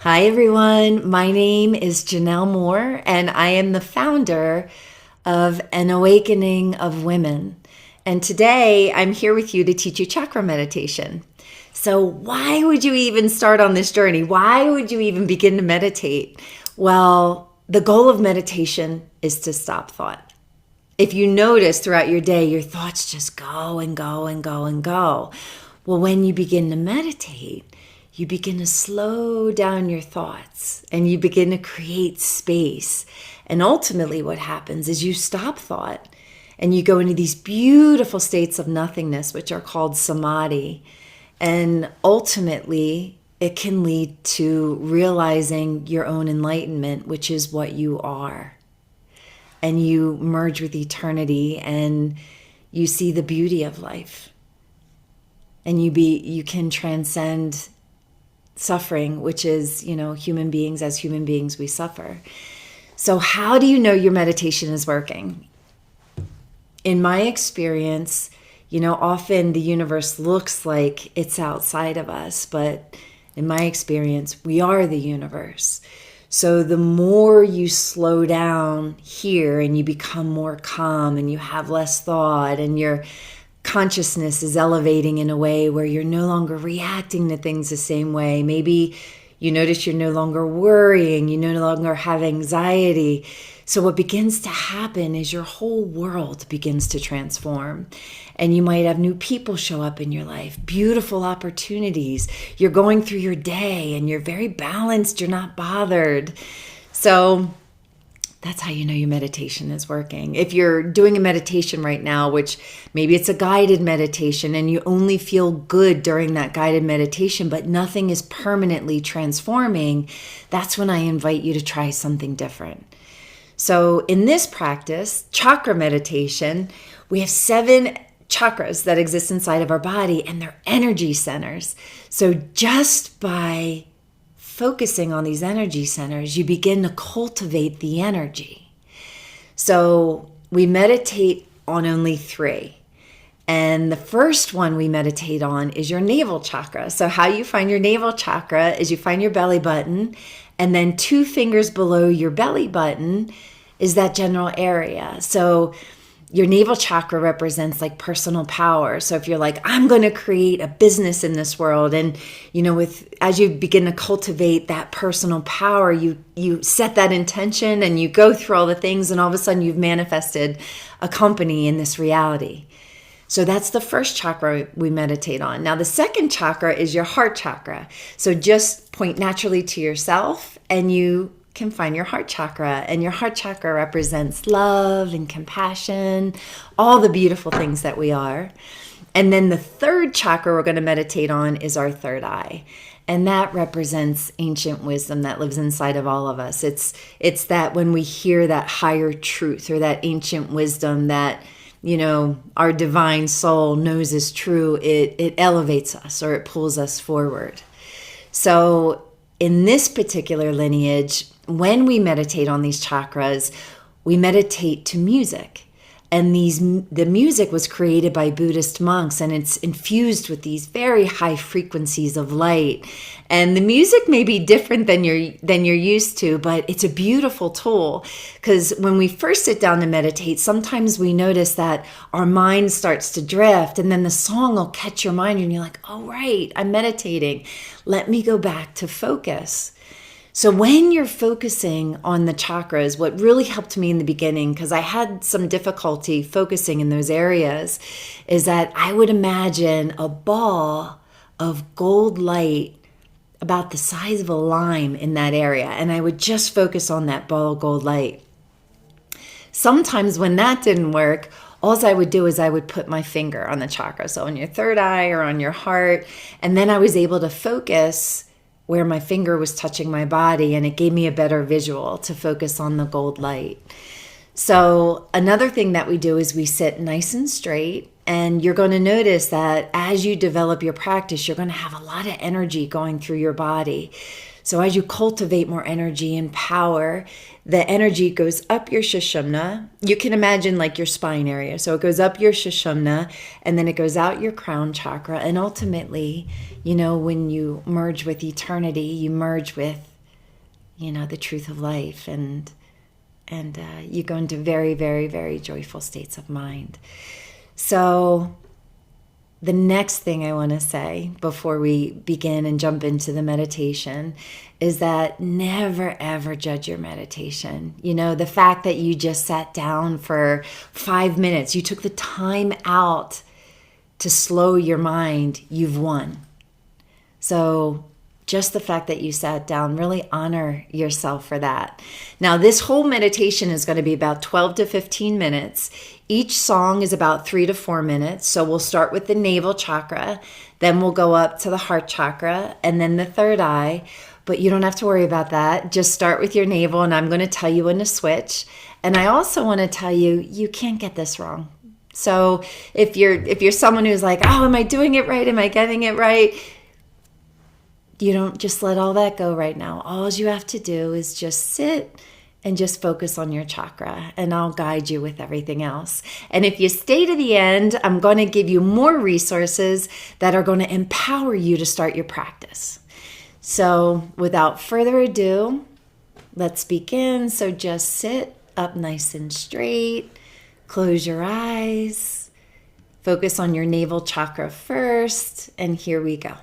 Hi, everyone. My name is Janelle Moore, and I am the founder of An Awakening of Women. And today I'm here with you to teach you chakra meditation. So, why would you even start on this journey? Why would you even begin to meditate? Well, the goal of meditation is to stop thought. If you notice throughout your day, your thoughts just go and go and go and go. Well, when you begin to meditate, you begin to slow down your thoughts and you begin to create space. And ultimately, what happens is you stop thought and you go into these beautiful states of nothingness, which are called samadhi. And ultimately, it can lead to realizing your own enlightenment, which is what you are. And you merge with eternity and you see the beauty of life. And you can transcend suffering, which is, human beings, as human beings, we suffer. So how do you know your meditation is working? In my experience, often the universe looks like it's outside of us, but in my experience, we are the universe. So the more you slow down here and you become more calm and you have less thought and your consciousness is elevating in a way where you're no longer reacting to things the same way. Maybe you notice you're no longer worrying, you no longer have anxiety. So what begins to happen is your whole world begins to transform. And you might have new people show up in your life, beautiful opportunities. You're going through your day and you're very balanced, you're not bothered. So that's how you know your meditation is working. If you're doing a meditation right now, which maybe it's a guided meditation and you only feel good during that guided meditation, but nothing is permanently transforming, that's when I invite you to try something different. So in this practice, chakra meditation, we have 7 chakras that exist inside of our body and they're energy centers. So just by focusing on these energy centers, you begin to cultivate the energy. So we meditate on only 3. And the first one we meditate on is your navel chakra. So how you find your navel chakra is you find your belly button, and then 2 fingers below your belly button is that general area. So your navel chakra represents like personal power. So if you're like, I'm going to create a business in this world, and as you begin to cultivate that personal power, you set that intention and you go through all the things, and all of a sudden you've manifested a company in this reality. So that's the first chakra we meditate on. Now the second chakra is your heart chakra. So just point naturally to yourself and you can find your heart chakra, and your heart chakra represents love and compassion, all the beautiful things that we are. And then the third chakra we're going to meditate on is our third eye, and that represents ancient wisdom that lives inside of all of us. It's that when we hear that higher truth or that ancient wisdom that our divine soul knows is true, it elevates us or it pulls us forward. So in this particular lineage, when we meditate on these chakras, we meditate to music. And the music was created by Buddhist monks, and it's infused with these very high frequencies of light. And the music may be different than you're used to, but it's a beautiful tool, because when we first sit down to meditate, sometimes we notice that our mind starts to drift, and then the song will catch your mind and you're like, oh right, I'm meditating. Let me go back to focus. So when you're focusing on the chakras, what really helped me in the beginning, because I had some difficulty focusing in those areas, is that I would imagine a ball of gold light about the size of a lime in that area. And I would just focus on that ball of gold light. Sometimes when that didn't work, all I would do is I would put my finger on the chakra. So on your third eye or on your heart. And then I was able to focus where my finger was touching my body, and it gave me a better visual to focus on the gold light. So another thing that we do is we sit nice and straight, And you're going to notice that as you develop your practice, you're going to have a lot of energy going through your body. So as you cultivate more energy and power, the energy goes up your Sushumna. You can imagine like your spine area. So it goes up your Sushumna, and then it goes out your crown chakra. And ultimately, when you merge with eternity, you merge with, the truth of life. And you go into very, very, very joyful states of mind. So the next thing I want to say before we begin and jump into the meditation is that never, ever judge your meditation. The fact that you just sat down for 5 minutes, you took the time out to slow your mind, you've won. So just the fact that you sat down, really honor yourself for that. Now, this whole meditation is going to be about 12 to 15 minutes. Each song is about 3 to 4 minutes. So we'll start with the navel chakra, then we'll go up to the heart chakra, and then the third eye. But you don't have to worry about that. Just start with your navel, and I'm going to tell you when to switch. And I also want to tell you, you can't get this wrong. So if you're someone who's like, oh, am I doing it right? Am I getting it right? You don't just let all that go right now. All you have to do is just sit and just focus on your chakra, and I'll guide you with everything else. And if you stay to the end, I'm going to give you more resources that are going to empower you to start your practice. So without further ado, let's begin. So just sit up nice and straight. Close your eyes. Focus on your navel chakra first, and here we go.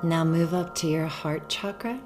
Now move up to your heart chakra.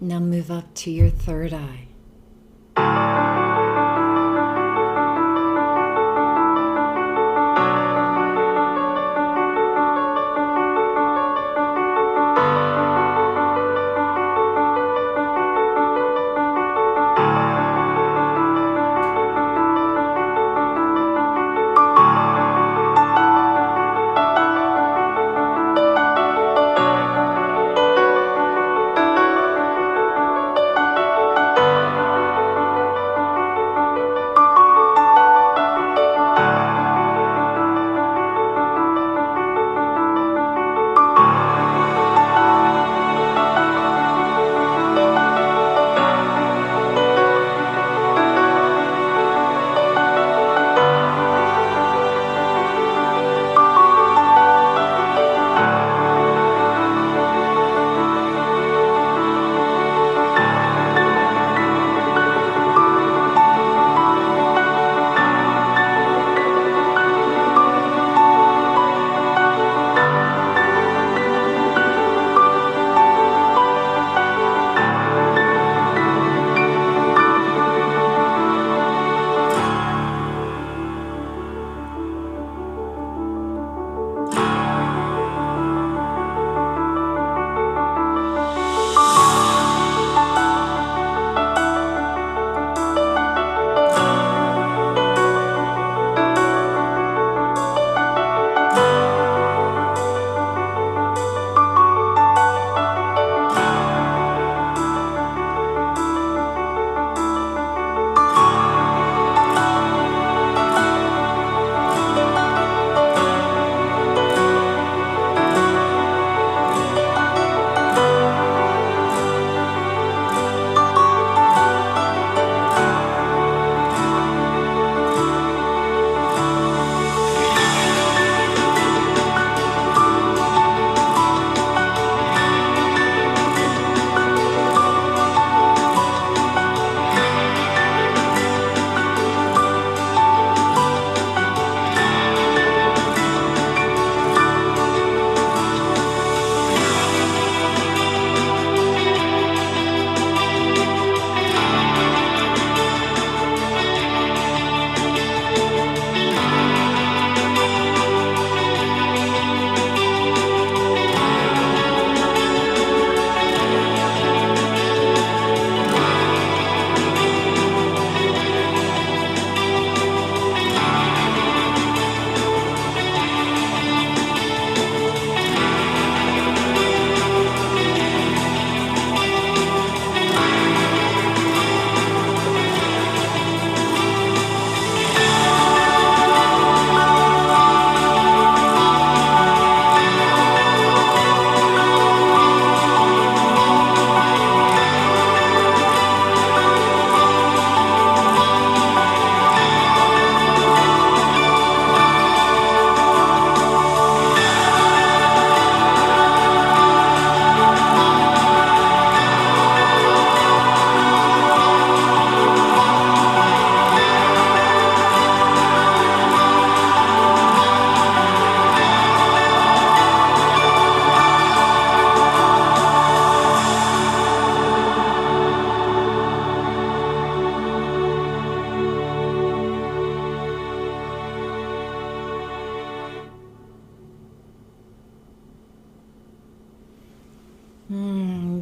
Now move up to your third eye.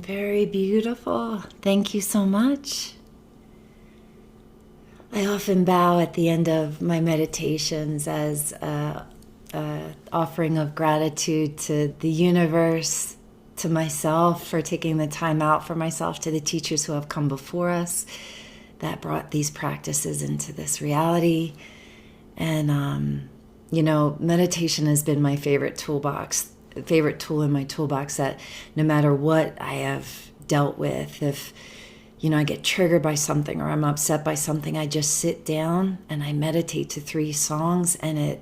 Very beautiful. Thank you so much. I often bow at the end of my meditations as a offering of gratitude to the universe, to myself for taking the time out for myself, to the teachers who have come before us that brought these practices into this reality. And, meditation has been my favorite tool in my toolbox, that no matter what I have dealt with, if, I get triggered by something or I'm upset by something, I just sit down and I meditate to 3 songs, and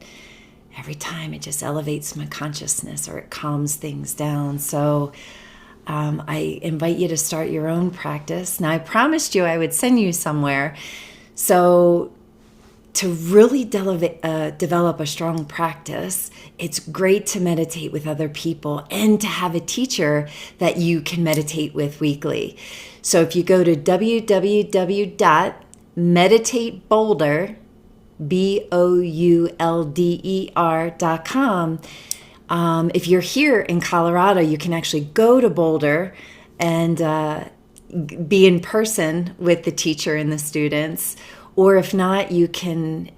every time it just elevates my consciousness or it calms things down. So I invite you to start your own practice. Now, I promised you I would send you somewhere. So to really develop a strong practice, it's great to meditate with other people and to have a teacher that you can meditate with weekly. So if you go to www.meditateboulder, BOULDER.com, if you're here in Colorado, you can actually go to Boulder and be in person with the teacher and the students. Or if not, you can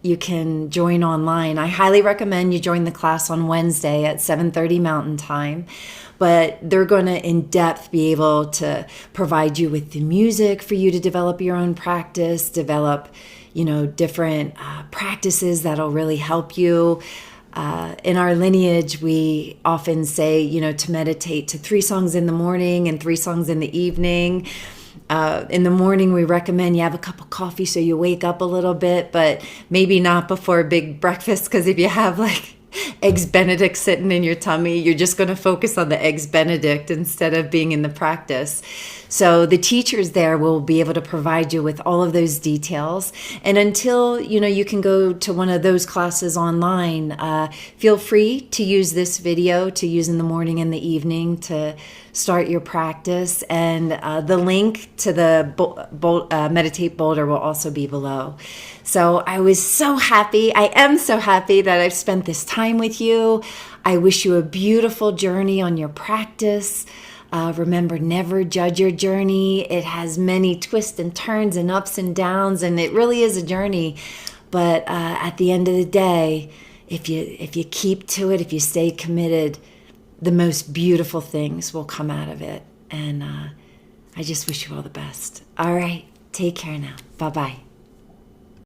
join online. I highly recommend you join the class on Wednesday at 7:30 Mountain Time. But they're going to in depth be able to provide you with the music for you to develop your own practice, develop different practices that'll really help you. In our lineage, we often say, to meditate to 3 songs in the morning and 3 songs in the evening. In the morning, we recommend you have a cup of coffee so you wake up a little bit, but maybe not before a big breakfast, because if you have Eggs Benedict sitting in your tummy, you're just going to focus on the Eggs Benedict instead of being in the practice. So the teachers there will be able to provide you with all of those details. And until, you can go to one of those classes online, feel free to use this video to use in the morning and the evening to start your practice. And the link to the Meditate Boulder will also be below. So I am so happy that I've spent this time with you. I wish you a beautiful journey on your practice. Remember, never judge your journey. It has many twists and turns and ups and downs, and it really is a journey. But at the end of the day, if you keep to it, if you stay committed, the most beautiful things will come out of it. And I just wish you all the best. All right, take care now. Bye-bye.